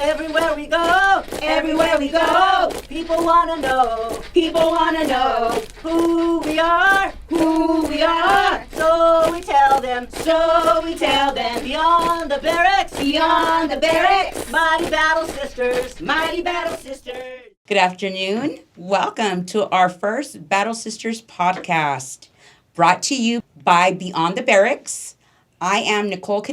Everywhere we go, people wanna know who we are. So we tell them, beyond the barracks, mighty battle sisters. Good afternoon. Welcome to our first Battle Sisters podcast, brought to you by Beyond the Barracks. I am Nichol.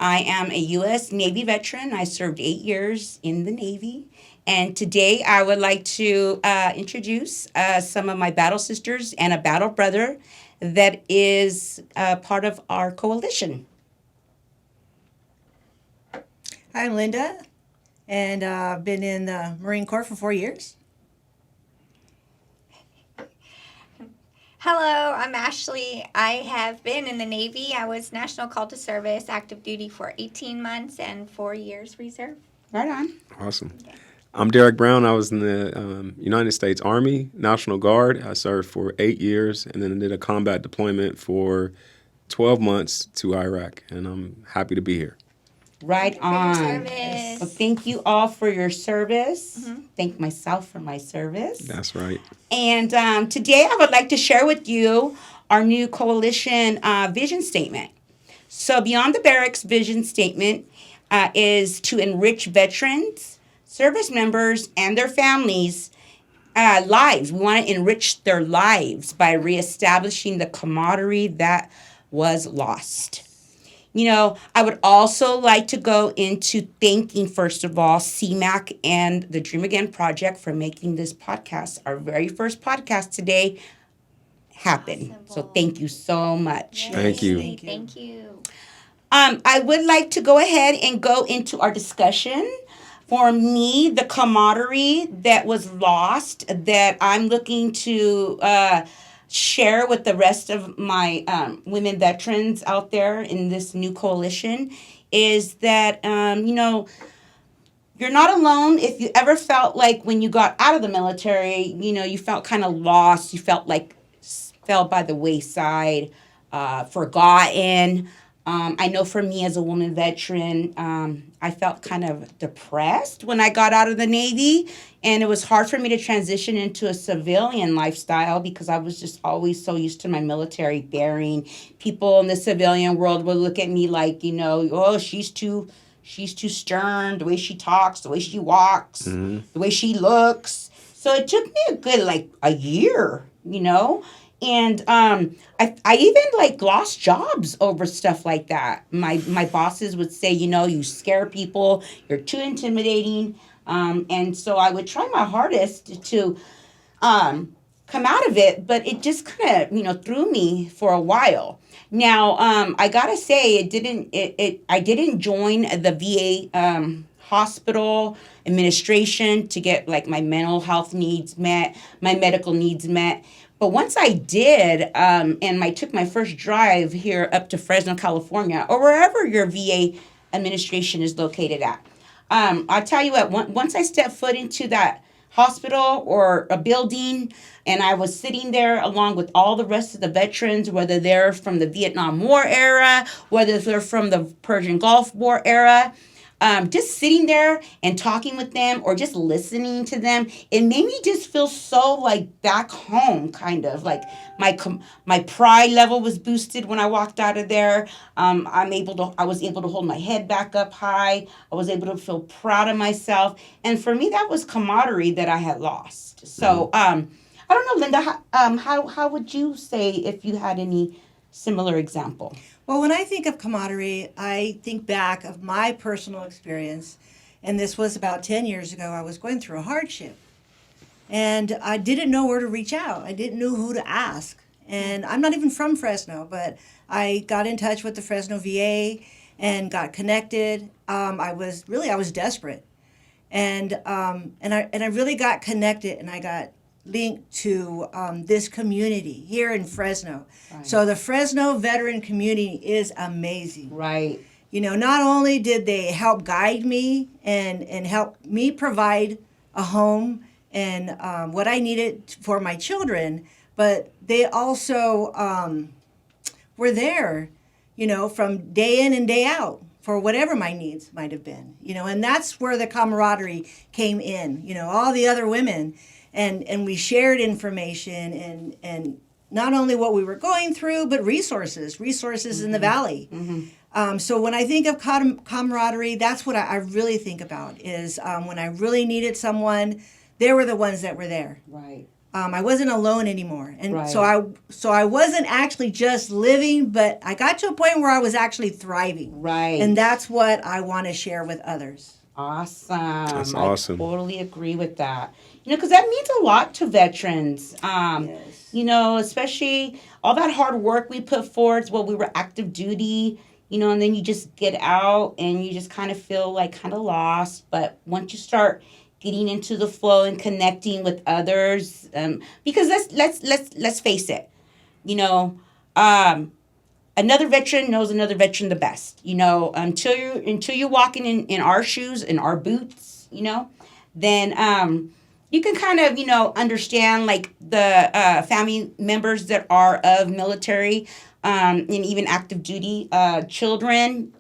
I am a U.S. Navy veteran. I served 8 years in the Navy. And today I would like to introduce some of my battle sisters and a battle brother that is part of our coalition. I'm Linda, and I've been in the Marine Corps for 4 years. Hello, I'm Ashley. I have been in the Navy. I was National Call to Service, active duty for 18 months and 4 years reserve. Right on. Awesome. Okay. I'm Derric Brown. I was in the United States Army National Guard. I served for 8 years and then did a combat deployment for 12 months to Iraq, and I'm happy to be here. Right on. Service. Well, thank you all for your service. Mm-hmm. Thank myself for my service. That's right. And today I would like to share with you our new coalition vision statement. So Beyond the Barracks vision statement is to enrich veterans, service members, and their families' lives. We want to enrich their lives by reestablishing the camaraderie that was lost. You know, I would also like to go into thanking, first of all, CMAC and the Dream Again Project for making this podcast, our very first podcast today, happen. Awesome. So thank you so much. Yay. Thank you. Thank you. I would like to go ahead and go into our discussion. For me, the camaraderie that was lost that I'm looking to share with the rest of my women veterans out there in this new coalition is that, you're not alone. If you ever felt like when you got out of the military, you felt kind of lost. You felt like fell by the wayside, forgotten. I know for me as a woman veteran, I felt kind of depressed when I got out of the Navy, and it was hard for me to transition into a civilian lifestyle because I was just always so used to my military bearing. People in the civilian world would look at me like, oh, she's too stern, the way she talks, the way she walks, the way she looks. So it took me a good, a year, And I even lost jobs over stuff like that. My bosses would say, you scare people, you're too intimidating. And so I would try my hardest to come out of it, but it just kind of, threw me for a while. Now, I gotta say, I didn't join the VA hospital administration to get my mental health needs met, my medical needs met. But once I did, and I took my first drive here up to Fresno, California, or wherever your VA administration is located at, I'll tell you what, once I stepped foot into that hospital or a building, and I was sitting there along with all the rest of the veterans, whether they're from the Vietnam War era, whether they're from the Persian Gulf War era, just sitting there and talking with them or just listening to them, it made me just feel so back home, kind of my pride level was boosted when I walked out of there. I was able to hold my head back up high. I was able to feel proud of myself. And for me, that was camaraderie that I had lost. So, I don't know, Linda, how would you say if you had any similar example? Well, when I think of camaraderie, I think back of my personal experience, and this was about 10 years ago. I was going through a hardship, and I didn't know where to reach out. I didn't know who to ask, and I'm not even from Fresno, but I got in touch with the Fresno VA and got connected. I was desperate, and I really got connected, and I got linked to this community here in Fresno. Right. So the Fresno veteran community is amazing. Right. Not only did they help guide me and help me provide a home and what I needed for my children, but they also were there, from day in and day out for whatever my needs might have been, and that's where the camaraderie came in, all the other women, and we shared information and not only what we were going through, but resources in the valley. So when I think of camaraderie, that's what I really think about is when I really needed someone, they were the ones that were there. Right. I wasn't alone anymore. And Right. so I wasn't actually just living, but I got to a point where I was actually thriving. Right. And that's what I want to share with others. Awesome. That's awesome. I totally agree with that. Because that means a lot to veterans. Yes. Especially all that hard work we put forth while we were active duty, and then you just get out and you just kind of feel like kind of lost. But once you start getting into the flow and connecting with others, because let's face it, another veteran knows another veteran the best. Until you're walking in our shoes, in our boots, then you can kind of understand like the family members that are of military and even active duty children.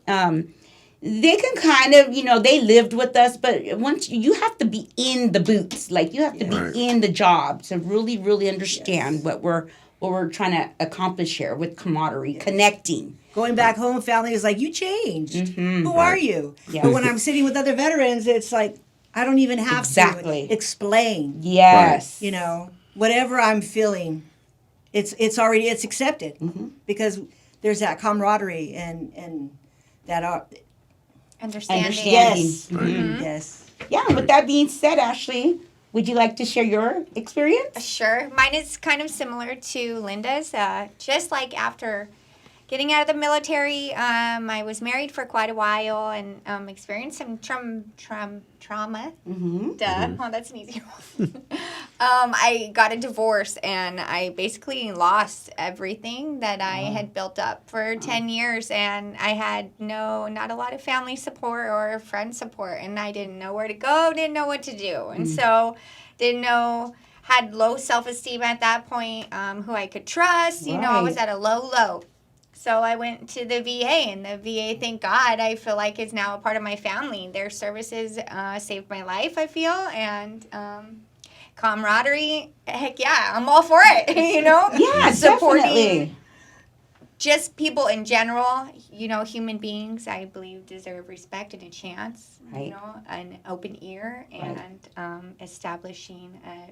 They can kind of, they lived with us, but once you have to be in the boots, like you have to Right. be in the job to really, really understand what we're trying to accomplish here with camaraderie, connecting. Going back home, family is like, you changed. Who are you? Yeah. But when I'm sitting with other veterans, it's like, I don't even have Exactly. to explain. Yes. Whatever I'm feeling, it's accepted because there's that camaraderie and that Understanding. yes, Mhm. yes. Yeah, with that being said, Ashley, would you like to share your experience? Sure. Mine is kind of similar to Linda's. Just like after getting out of the military, I was married for quite a while and experienced some trauma. Mm-hmm. Duh. Oh, that's an easy one. I got a divorce and I basically lost everything that I had built up for 10 years. And I had not a lot of family support or friend support. And I didn't know where to go, didn't know what to do. And so had low self-esteem at that point, who I could trust. I was Right. at a low. So I went to the VA, and the VA, thank God, I feel like is now a part of my family. Their services saved my life, I feel, and camaraderie, heck yeah, I'm all for it, Yeah, Supporting definitely. just people in general, human beings, I believe, deserve respect and a chance, Right. an open ear, and establishing a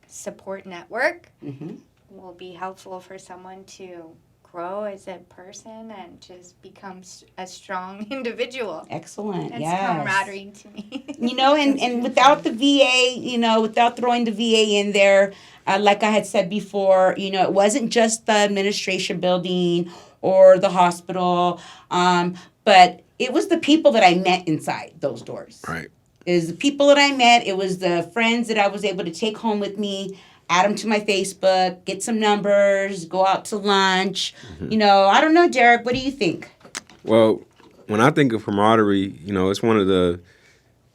support network Mm-hmm. will be helpful for someone to grow as a person and just become a strong individual. Excellent. That's Yes. camaraderie to me. And without the VA, without throwing the VA in there, like I had said before, it wasn't just the administration building or the hospital, but it was the people that I met inside those doors. Right. It was the people that I met. It was the friends that I was able to take home with me, add them to my Facebook, get some numbers, go out to lunch. I don't know, Derric, what do you think? Well, when I think of camaraderie,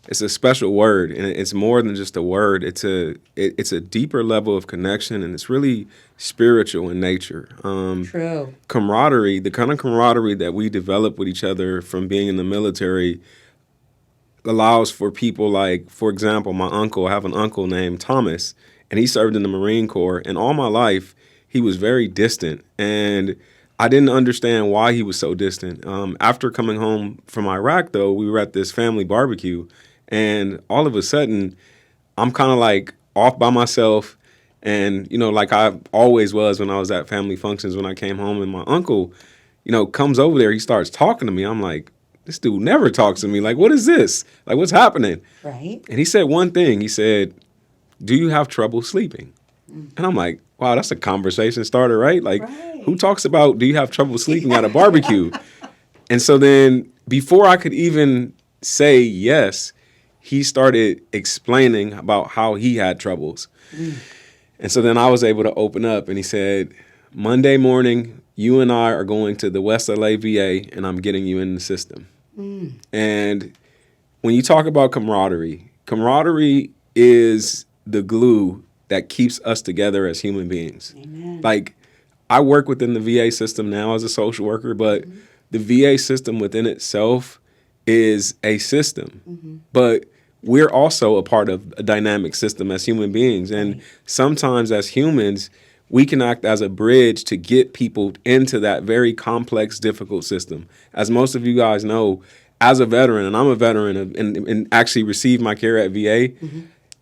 it's a special word, and it's more than just a word. It's a deeper level of connection, and it's really spiritual in nature. True. Camaraderie, the kind of camaraderie that we develop with each other from being in the military, allows for people like, for example, I have an uncle named Thomas, and he served in the Marine Corps, and all my life he was very distant, and I didn't understand why he was so distant. After coming home from Iraq, though, we were at this family barbecue, and all of a sudden, I'm kind of like off by myself, and, like I always was when I was at family functions when I came home, and my uncle, comes over there, he starts talking to me. I'm like, this dude never talks to me. Like, what is this? Like, what's happening? Right. And he said one thing. He said, do you have trouble sleeping? And I'm like, wow, that's a conversation starter, right? Like, Right. who talks about, do you have trouble sleeping at a barbecue? And so then before I could even say yes, he started explaining about how he had troubles. And so then I was able to open up, and he said, Monday morning, you and I are going to the West LA VA, and I'm getting you in the system. And when you talk about camaraderie is the glue that keeps us together as human beings. Amen. Like, I work within the VA system now as a social worker, but the VA system within itself is a system, but we're also a part of a dynamic system as human beings. And sometimes as humans, we can act as a bridge to get people into that very complex, difficult system. As most of you guys know, as a veteran, and I'm a veteran and actually received my care at VA,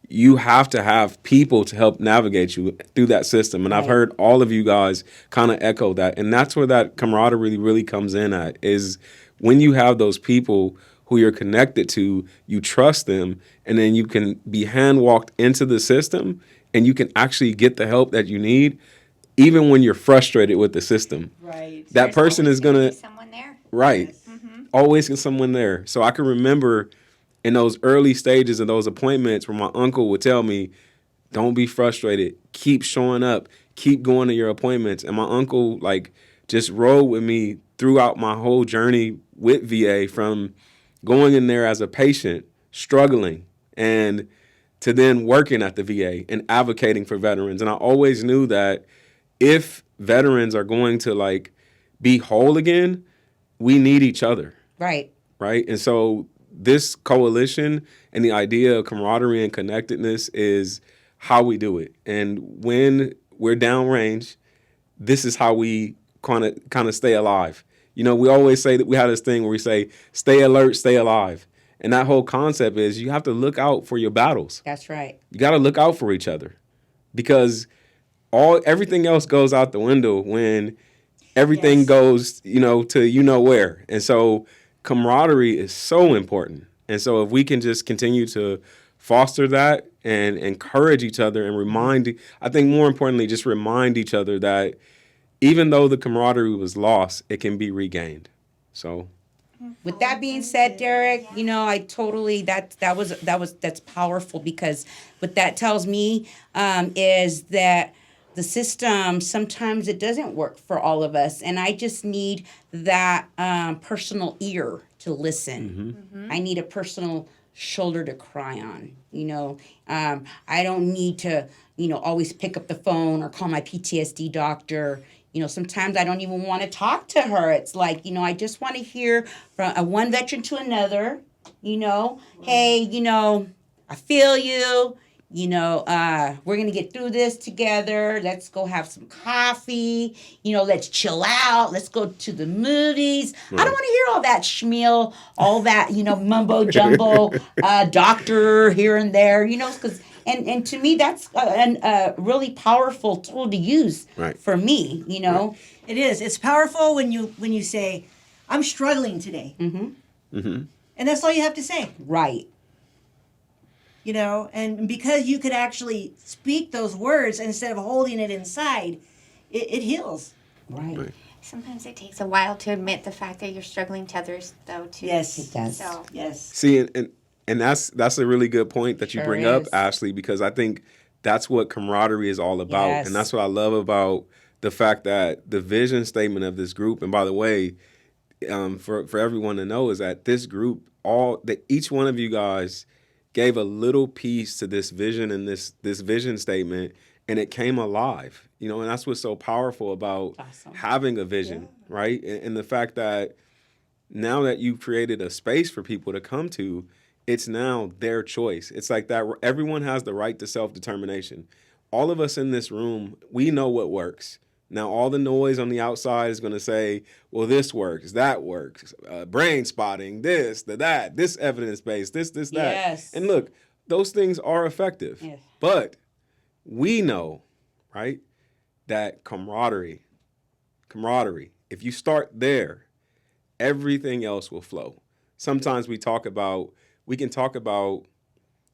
you have to have people to help navigate you through that system. And I've heard all of you guys kind of echo that. And that's where that camaraderie really comes in at, is when you have those people who you're connected to, you trust them, and then you can be hand walked into the system and you can actually get the help that you need, even when you're frustrated with the system. Right. That There's person always is going gonna to, be someone there. right, always get someone there. So I can remember in those early stages of those appointments where my uncle would tell me, don't be frustrated, keep showing up, keep going to your appointments. And my uncle just rode with me throughout my whole journey with VA, from going in there as a patient, struggling, and to then working at the VA and advocating for veterans. And I always knew that if veterans are going to be whole again, we need each other. Right. Right. And so this coalition and the idea of camaraderie and connectedness is how we do it. And when we're downrange, this is how we kind of stay alive. We always say that we have this thing where we say, stay alert, stay alive. And that whole concept is you have to look out for your battles. That's right. You got to look out for each other, because everything else goes out the window when everything goes, to where. And so camaraderie is so important. And so if we can just continue to foster that and encourage each other and I think more importantly, just remind each other that even though the camaraderie was lost, it can be regained. So With that being said, Derric, I totally that's powerful, because what that tells me is that the system, sometimes it doesn't work for all of us, and I just need that personal ear to listen. I need a personal shoulder to cry on. I don't need to always pick up the phone or call my PTSD doctor. Sometimes I don't even want to talk to her. It's like, I just want to hear from one veteran to another, hey, I feel you, we're going to get through this together. Let's go have some coffee, let's chill out. Let's go to the movies. I don't want to hear all that schmeal, all that, mumbo jumbo, doctor here and there, because And to me, that's a really powerful tool to use for me, Right. It is. It's powerful when you say, I'm struggling today. And that's all you have to say. Right. And because you could actually speak those words instead of holding it inside, it heals. Right. Sometimes it takes a while to admit the fact that you're struggling to others, though, too. Yes. It does. So, Yes. see, and that's a really good point that you Sure bring up, is. Ashley, because I think that's what camaraderie is all about. Yes. And that's what I love about the fact that the vision statement of this group, and by the way, for everyone to know, is that this group, each one of you guys gave a little piece to this vision and this vision statement, and it came alive. And that's what's so powerful about having a vision, right? And the fact that now that you've created a space for people to come to, it's now their choice. It's like that. Everyone has the right to self-determination. All of us in this room, we know what works. Now, all the noise on the outside is going to say, well, this works, that works, brain spotting, this, that, this evidence-based, this, that. Yes. And look, those things are effective. Yes. But we know, right, that camaraderie, if you start there, everything else will flow. Sometimes we can talk about,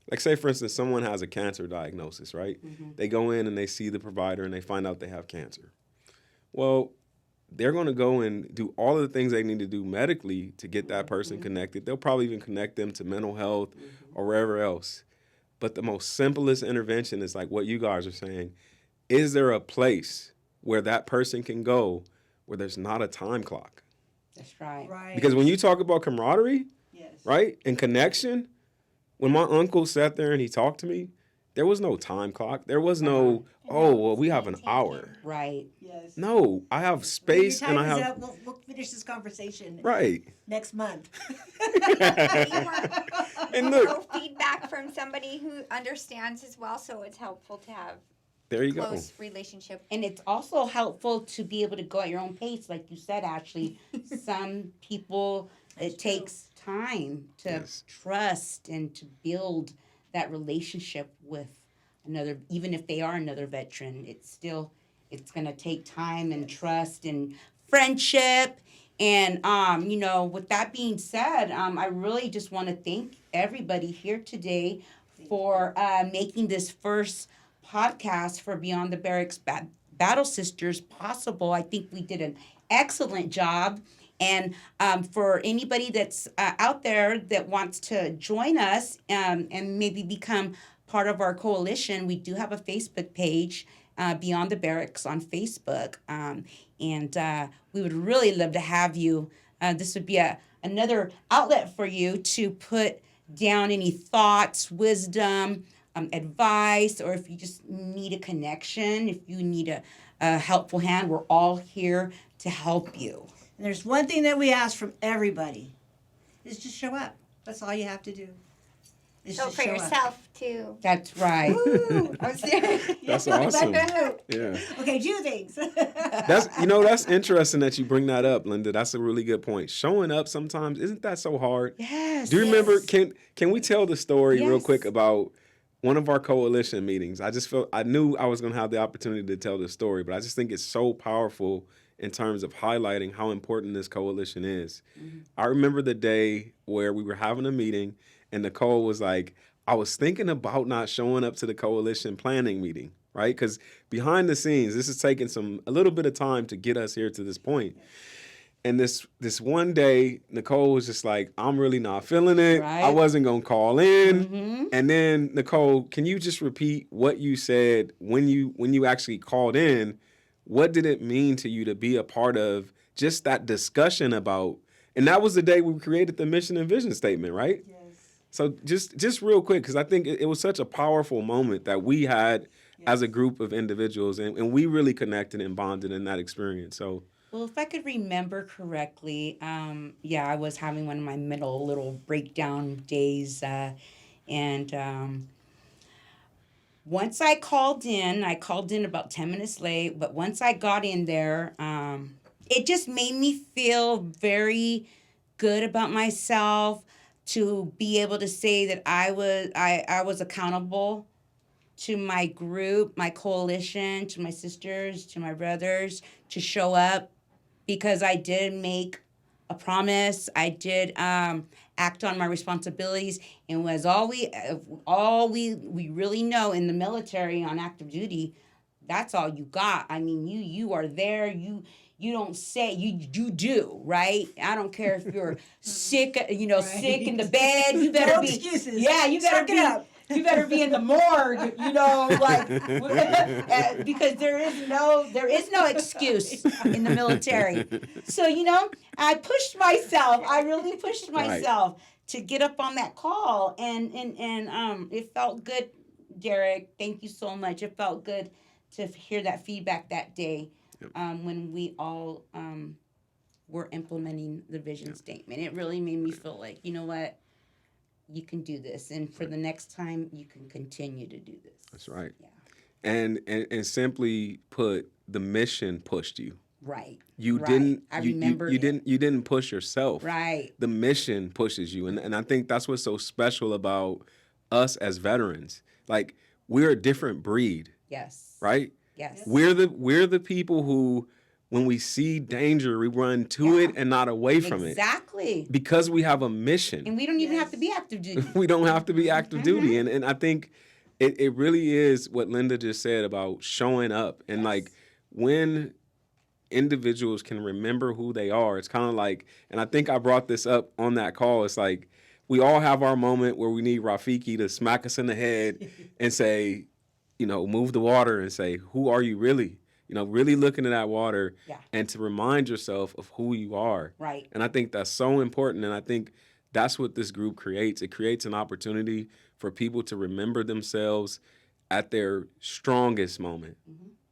like, say, for instance, someone has a cancer diagnosis, right? They go in and they see the provider and they find out they have cancer. Well, they're going to go and do all of the things they need to do medically to get that person connected. They'll probably even connect them to mental health or wherever else. But the most simplest intervention is like what you guys are saying. Is there a place where that person can go where there's not a time clock? That's right. Right. Because when you talk about camaraderie, Yes. right, and connection, when my uncle sat there and he talked to me, there was no time clock. There was no, oh, well, we have an hour. Right. Yes. No, I have When your space time and I is have, up, we'll finish this conversation right. next month. And No look, feedback from somebody who understands as well, so it's helpful to have there you go. close relationship. And it's also helpful to be able to go at your own pace, like you said, Ashley. Some people, it takes time to Yes. trust and to build that relationship with another, even if they are another veteran. It's going to take time and trust and friendship. And, with that being said, I really just want to thank everybody here today for making this first podcast for Beyond the Barracks Battle Sisters possible. I think we did an excellent job. And for anybody that's out there that wants to join us and maybe become part of our coalition, we do have a Facebook page, Beyond the Barracks on Facebook. And we would really love to have you. This would be another outlet for you to put down any thoughts, wisdom, advice, or if you just need a connection, if you need a helpful hand, we're all here to help you. And there's one thing that we ask from everybody is just show up. That's all you have to do. Is So just for show up. yourself too. That's right. Ooh, I'm serious. That's awesome. Yeah. Yeah. Okay, do things. That's interesting that you bring that up, Linda. That's a really good point. Showing up sometimes, isn't that so hard? Yes. Do you remember, can we tell the story real Yes. quick about one of our coalition meetings? I knew I was going to have the opportunity to tell this story, but I just think it's so powerful in terms of highlighting how important this coalition is. Mm-hmm. I remember the day where we were having a meeting and Nichol was like, I was thinking about not showing up to the coalition planning meeting, right? Because behind the scenes, this is taking a little bit of time to get us here to this point. And this one day, Nichol was just like, I'm really not feeling it. Right. I wasn't going to call in. Mm-hmm. And then, Nichol, can you just repeat what you said when you actually called in? What did it mean to you to be a part of just that discussion about, and that was the day we created the mission and vision statement, right? Yes. So just real quick, because I think it was such a powerful moment that we had as a group of individuals, and we really connected and bonded in that experience. So, Well, if I could remember correctly, I was having one of my middle little breakdown days, and once I called in about 10 minutes late, but once I got in there, it just made me feel very good about myself to be able to say that I was accountable to my group, my coalition, to my sisters, to my brothers, to show up, because I did make a promise. I did act on my responsibilities, and was all we really know in the military on active duty. That's all you got. I mean, you are there. You don't say, you do, right? I don't care if you're sick, sick in the bed. You better No be excuses. Yeah, you better Suck it up. You better be in the morgue, because there is no excuse in the military. So, I pushed myself. I really pushed myself to get up on that call, and it felt good, Derric. Thank you so much. It felt good to hear that feedback that day, when we all were implementing the vision statement. It really made me feel like, you know what? You can do this, and for the next time, you can continue to do this. that's right. Yeah. And simply put, the mission pushed you. Right. You right. didn't. I you, remember. You didn't push yourself. Right. The mission pushes you, and I think that's what's so special about us as veterans. Like, we're a different breed. Yes. Right. Yes. We're the people who, when we see danger, we run to it and not away from it. Exactly. Because we have a mission. And we don't even have to be active duty. We don't have to be active duty. And I think it really is what Linda just said about showing up. And like, when individuals can remember who they are, it's kind of like, and I think I brought this up on that call, it's like, we all have our moment where we need Rafiki to smack us in the head and say, move the water and say, who are you really? Really look into that water and to remind yourself of who you are. Right. And I think that's so important. And I think that's what this group creates. It creates an opportunity for people to remember themselves at their strongest moment.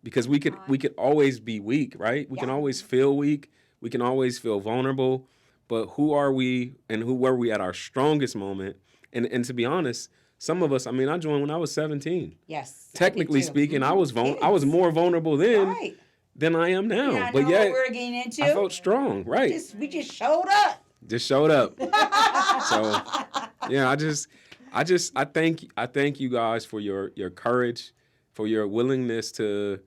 Because we could always be weak, right? We can always feel weak. We can always feel vulnerable. But who are we and who were we at our strongest moment? And to be honest, some of us, I mean, I joined when I was 17. Yes. Technically speaking, I was more vulnerable then than I am now. Yeah, but yet, what we're getting into. I felt strong, right? We just showed up. Just showed up. So, yeah, I thank you guys for your courage, for your willingness to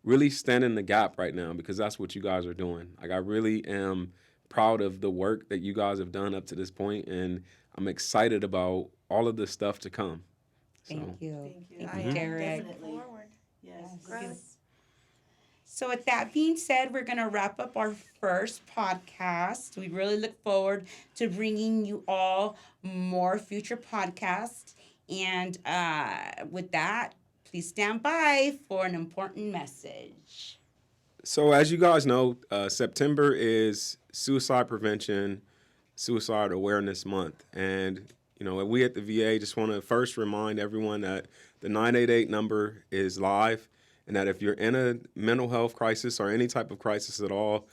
really stand in the gap right now, because that's what you guys are doing. Like, I really am proud of the work that you guys have done up to this point, and I'm excited about all of the stuff to come. Thank you. Thank you. Thank you, Derric. Definitely. Forward. Yes. Gross. So with that being said, we're going to wrap up our first podcast. We really look forward to bringing you all more future podcasts. And with that, please stand by for an important message. So as you guys know, September is Suicide Prevention, Suicide Awareness Month. And, you know, we at the VA just want to first remind everyone that the 988 number is live, and that if you're in a mental health crisis or any type of crisis at all,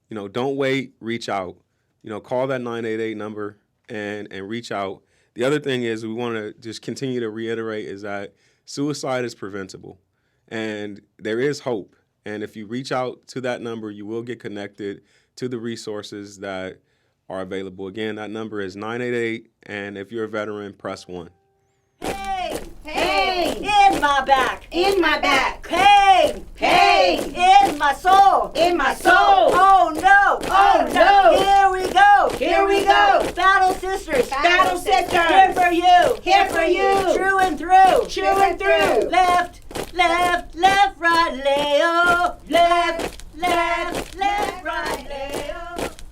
you know, don't wait, reach out. You know, call that 988 number and reach out. The other thing is we want to just continue to reiterate is that suicide is preventable, and there is hope. And if you reach out to that number, you will get connected to the resources that are available. Again, that number is 988, and if you're a veteran, press 1. Pain! Pain! In my back! In my back! Pain! Pain! In my soul! In my soul! Oh no! Oh no! Here we go! Here we go! Battle sisters! Battle sisters! Here for you! Here for you! True and through! True and through! Left, left, left, right, Leo! Left, left, left, right.